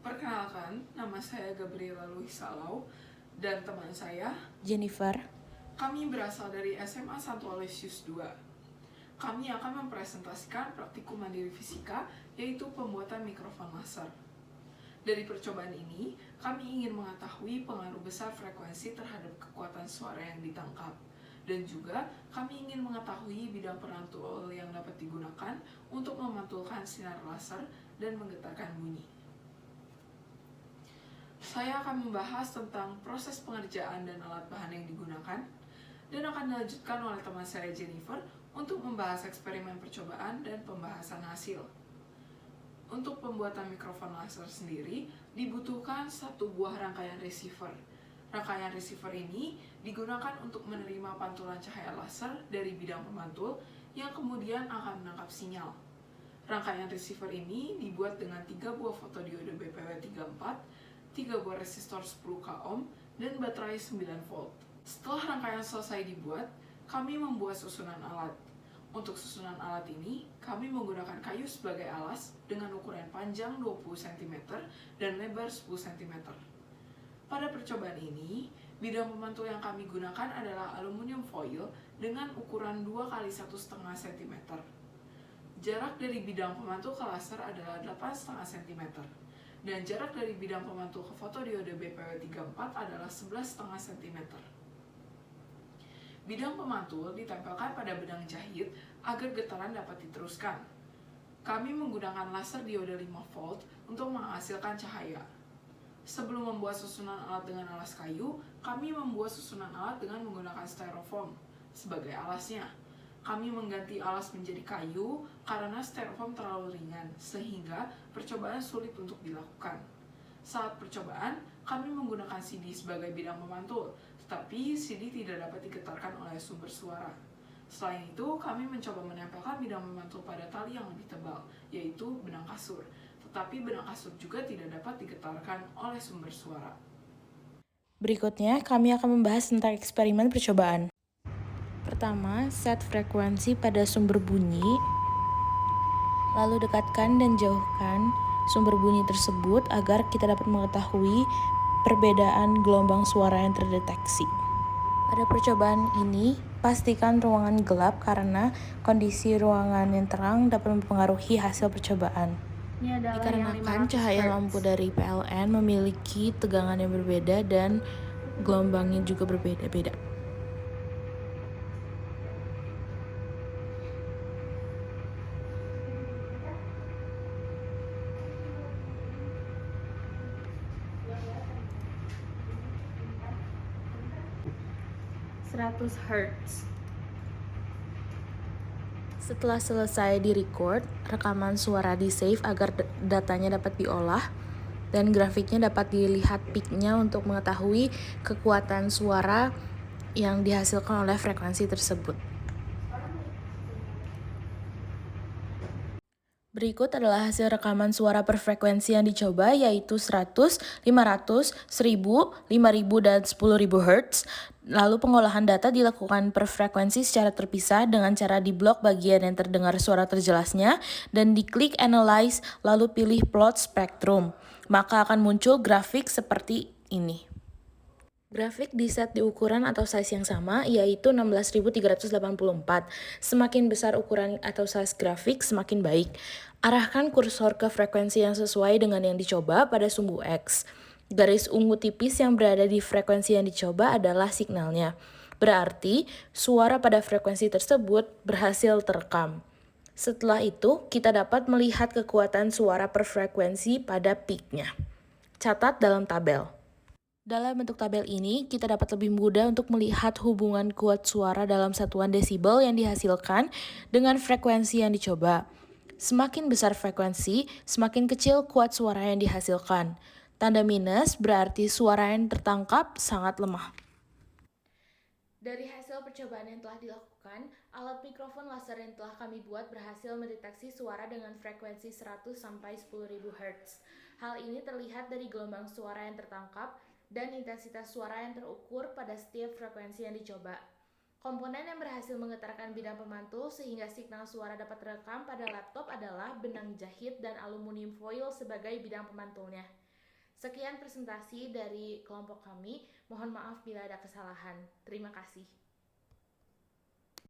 Perkenalkan, nama saya Gabriela Luisalau dan teman saya Jennifer. Kami berasal dari SMA Santo Aloysius II. Kami akan mempresentasikan praktikum mandiri fisika, yaitu pembuatan mikrofon laser. Dari percobaan ini, kami ingin mengetahui pengaruh besar frekuensi terhadap kekuatan suara yang ditangkap. Dan juga kami ingin mengetahui bidang pemantul yang dapat digunakan untuk memantulkan sinar laser dan menggetarkan bunyi. Saya akan membahas tentang proses pengerjaan dan alat bahan yang digunakan, dan akan dilanjutkan oleh teman saya Jennifer untuk membahas eksperimen percobaan dan pembahasan hasil. Untuk pembuatan mikrofon laser sendiri, dibutuhkan satu buah rangkaian receiver. Rangkaian receiver ini digunakan untuk menerima pantulan cahaya laser dari bidang pemantul yang kemudian akan menangkap sinyal. Rangkaian receiver ini dibuat dengan 3 buah fotodiode BPW34, 3 buah resistor 10K ohm, dan baterai 9 volt. Setelah rangkaian selesai dibuat, kami membuat susunan alat. Untuk susunan alat ini, kami menggunakan kayu sebagai alas dengan ukuran panjang 20 cm dan lebar 10 cm. Pada percobaan ini, bidang pemantul yang kami gunakan adalah aluminium foil dengan ukuran 2 x 1,5 cm. Jarak dari bidang pemantul ke laser adalah 8,5 cm. Dan jarak dari bidang pemantul ke fotodiode BPW34 adalah 11,5 cm. Bidang pemantul ditempelkan pada benang jahit agar getaran dapat diteruskan. Kami menggunakan laser diode 5 volt untuk menghasilkan cahaya. Sebelum membuat susunan alat dengan alas kayu, kami membuat susunan alat dengan menggunakan styrofoam sebagai alasnya. Kami mengganti alas menjadi kayu karena styrofoam terlalu ringan, sehingga percobaan sulit untuk dilakukan. Saat percobaan, kami menggunakan CD sebagai bidang pemantul, tetapi CD tidak dapat digetarkan oleh sumber suara. Selain itu, kami mencoba menempelkan bidang pemantul pada tali yang lebih tebal, yaitu benang kasur. Tetapi benang kasur juga tidak dapat digetarkan oleh sumber suara. Berikutnya, kami akan membahas tentang eksperimen percobaan. Pertama, set frekuensi pada sumber bunyi, lalu dekatkan dan jauhkan sumber bunyi tersebut agar kita dapat mengetahui perbedaan gelombang suara yang terdeteksi. Pada percobaan ini, pastikan ruangan gelap karena kondisi ruangan yang terang dapat mempengaruhi hasil percobaan. Dikarenakan cahaya lampu dari PLN memiliki tegangan yang berbeda dan gelombangnya juga berbeda-beda. Hz. Setelah selesai di-record, rekaman suara di-save agar datanya dapat diolah dan grafiknya dapat dilihat peak-nya untuk mengetahui kekuatan suara yang dihasilkan oleh frekuensi tersebut. Berikut adalah hasil rekaman suara per frekuensi yang dicoba, yaitu 100, 500, 1000, 5000, dan 10.000 Hz. Lalu pengolahan data dilakukan per frekuensi secara terpisah dengan cara diblok bagian yang terdengar suara terjelasnya dan diklik Analyze lalu pilih Plot Spectrum. Maka akan muncul grafik seperti ini. Grafik di-set di ukuran atau size yang sama, yaitu 16.384. Semakin besar ukuran atau size grafik, semakin baik. Arahkan kursor ke frekuensi yang sesuai dengan yang dicoba pada sumbu X. Garis ungu tipis yang berada di frekuensi yang dicoba adalah signalnya. Berarti, suara pada frekuensi tersebut berhasil terekam. Setelah itu, kita dapat melihat kekuatan suara per frekuensi pada peak-nya. Catat dalam tabel. Dalam bentuk tabel ini, kita dapat lebih mudah untuk melihat hubungan kuat suara dalam satuan desibel yang dihasilkan dengan frekuensi yang dicoba. Semakin besar frekuensi, semakin kecil kuat suara yang dihasilkan. Tanda minus berarti suara yang tertangkap sangat lemah. Dari hasil percobaan yang telah dilakukan, alat mikrofon laser yang telah kami buat berhasil mendeteksi suara dengan frekuensi 100 sampai 10.000 Hz. Hal ini terlihat dari gelombang suara yang tertangkap dan intensitas suara yang terukur pada setiap frekuensi yang dicoba. Komponen yang berhasil menggetarkan bidang pemantul sehingga signal suara dapat terekam pada laptop adalah benang jahit dan aluminium foil sebagai bidang pemantulnya. Sekian presentasi dari kelompok kami. Mohon maaf bila ada kesalahan. Terima kasih.